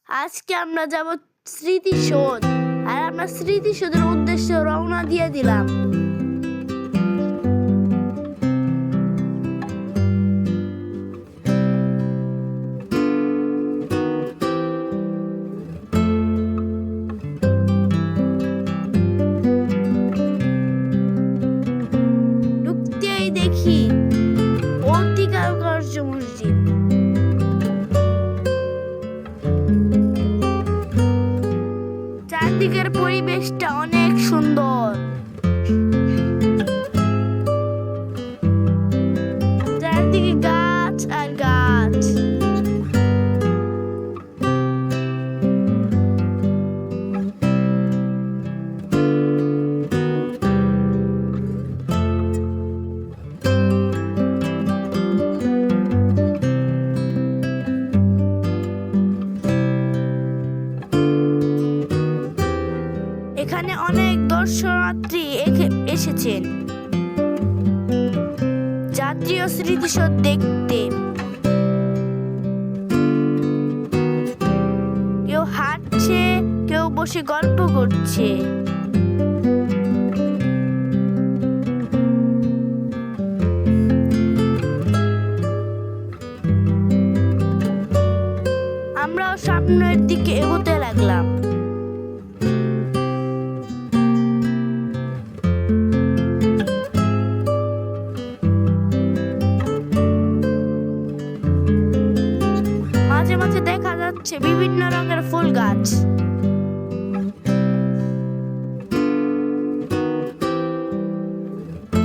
আজকে আমরা যাব স্মৃতিসৌধ, আর আমরা স্মৃতিসৌধের উদ্দেশ্যে রওনা দিয়ে দিলাম। ঢুকতেই দেখি অতি কারুকার্য মসজিদ। চারদিকের পরিবেশটা অনেক সুন্দর। চারদিকে গাছ আর গাছ। এখানে অনেক দর্শনার্থী এসেছেন জাতীয় স্মৃতিসৌধ দেখতে। কেউ হাঁটছে, কেউ বসে গল্প করছে। আমরাও সামনের দিকে এগোতে লাগলাম। মাঝে মাঝে দেখা যাচ্ছে বিভিন্ন রঙের ফুল গাছ।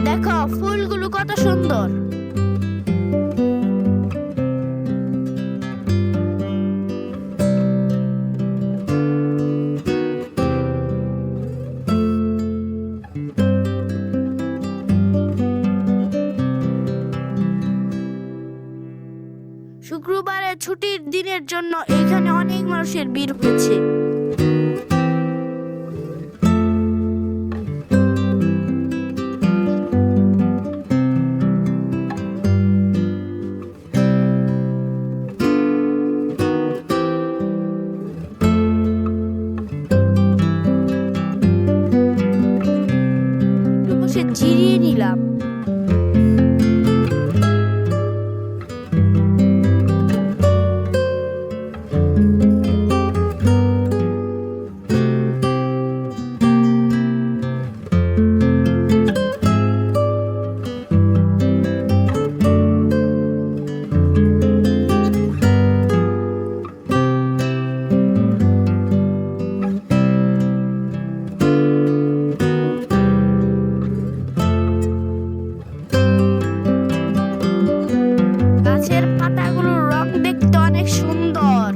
দেখো ফুলগুলো কত সুন্দর। শুক্রবারের ছুটির দিনের জন্য এখানে অনেক মানুষের ভিড় হয়েছে। একটু বসে জিরিয়ে নিলাম। গাছের পাতাগুলোর রং দেখতে অনেক সুন্দর।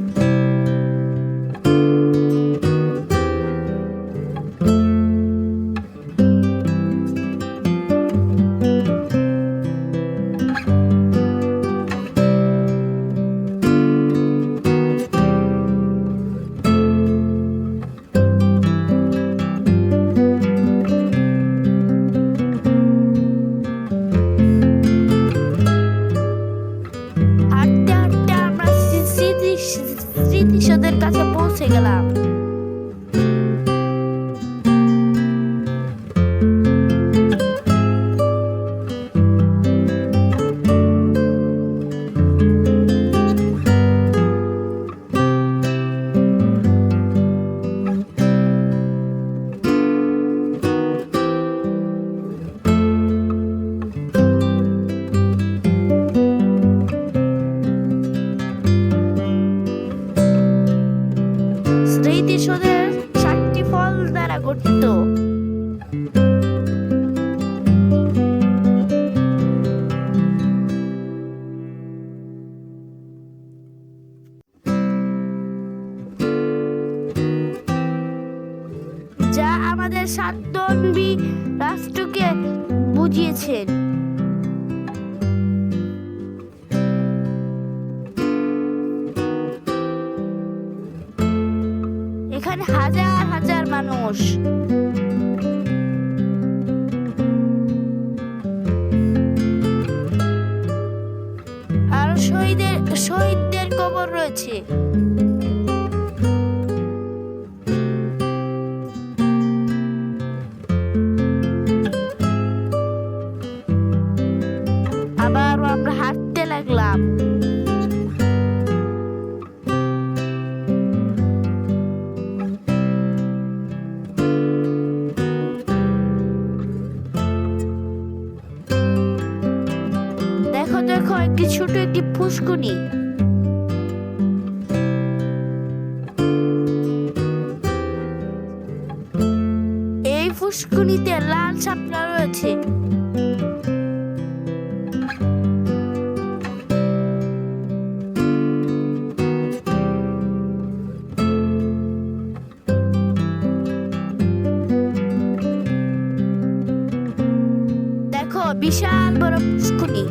হাঁটতে হাঁটতে আমরা স্মৃতিসৌধের কাছে পৌঁছে গেলাম। স্মৃতিসৌধের 7টি ফল দ্বারা গঠিত। যা আমাদের স্বাবলম্বী রাষ্ট্রকে বুঝিয়েছেন। এখানে হাজার হাজার মানুষ। আর শহীদদের কবর রয়েছে। ফুসকুনি। এই ফুসকুনিতে লাল শাপলা রয়েছে। দেখো বিশাল বড় ফুসকুনি।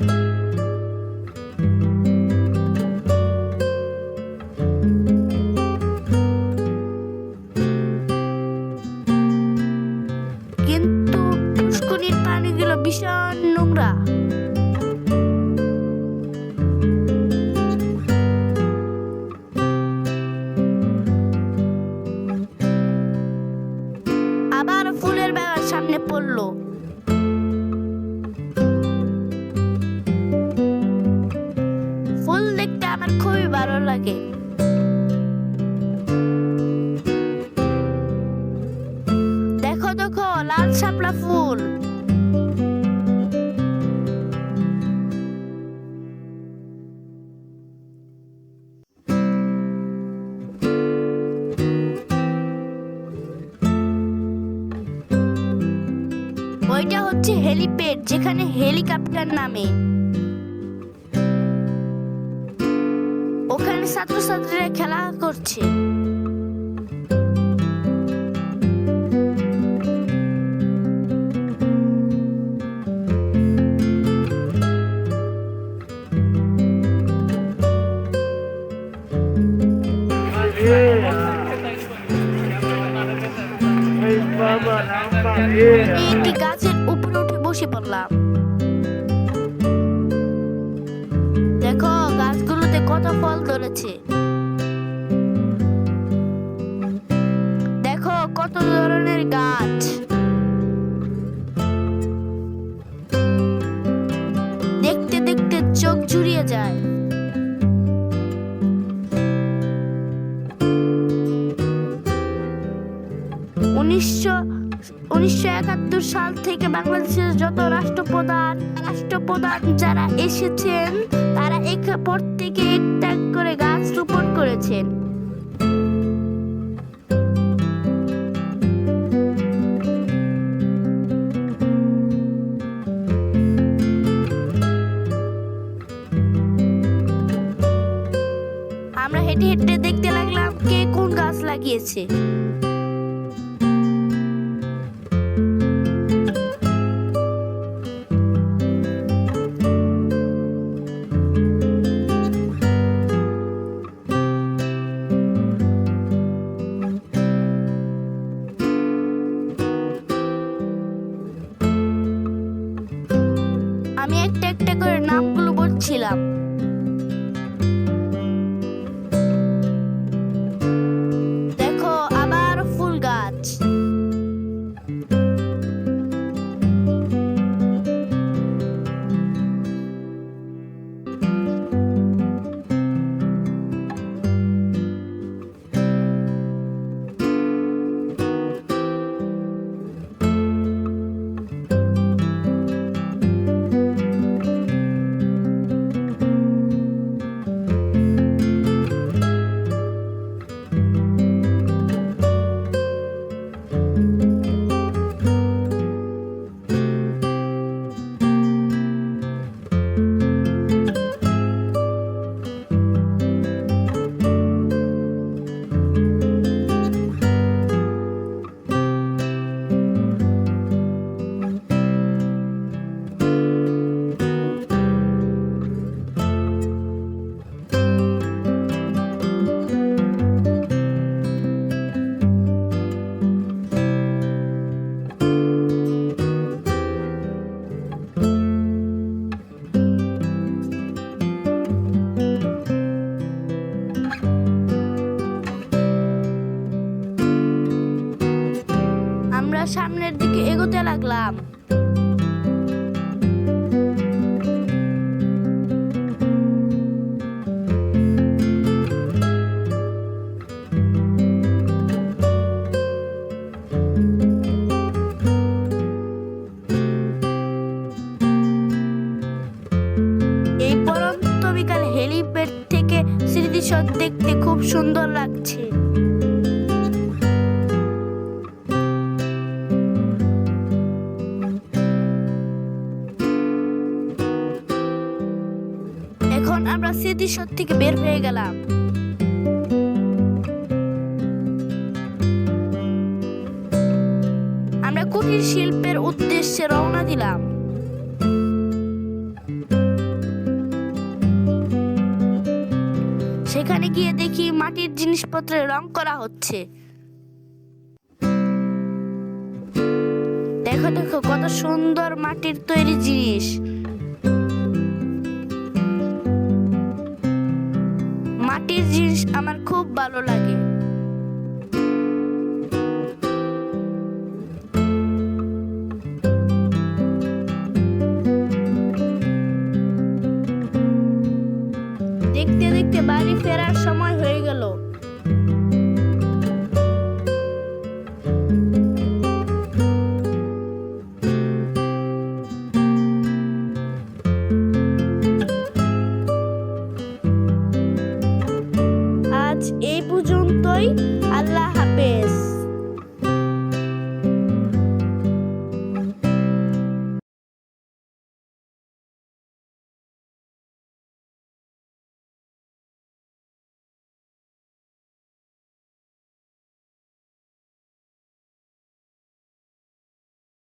কিন্তু ফুসকুনির পানিগুলো ভীষণ নোংরা। আবার ফুলের বাগান সামনে পড়লো। ফুল দেখতে আমার খুবই ভালো লাগে। দেখো দেখো লাল শাপলা ফুল। ওইটা হচ্ছে হেলিপ্যাড, যেখানে হেলিকপ্টার নামে। ওখানে ছাত্রছাত্রীরা খেলা করছে। আমি একটি গাছের উপরে উঠে বসে পড়লাম। দেখো গাছগুলোতে কত ফল ধরেছে। দেখো কত ধরনের গাছ। দেখতে দেখতে চোখ জুড়িয়ে যায়। 1971 সাল থেকে বাংলাদেশের যত রাষ্ট্রপ্রধান যারা এসেছেন তারা প্রত্যেকে একটা করে গাছ রোপণ করেছেন। আমরা হেঁটে হেঁটে দেখতে লাগলাম কে কোন গাছ লাগিয়েছে। আমি একটা একটা করে নামগুলো বলছিলাম। দেখো আবার ফুল গাছ। সামনের দিকে এগোতে লাগলাম। এই পরন্ত বিকালে সুন্দর লাগছে। এখন আমরা স্মৃতিসৌধ থেকে বের হয়ে গেলাম। আমরা কুটির শিল্পের উদ্দেশ্যে রওনা দিলাম। সেখানে গিয়ে দেখি মাটির জিনিসপত্রে রং করা হচ্ছে। দেখো দেখো কত সুন্দর মাটির তৈরি জিনিস। মাটির জিনিস আমার খুব ভালো লাগে। দেখতে দেখতে বাড়ি ফেরার সময় হয়ে গেল। আজ এই পর্যন্তই। আল্লাহ হাফেজ।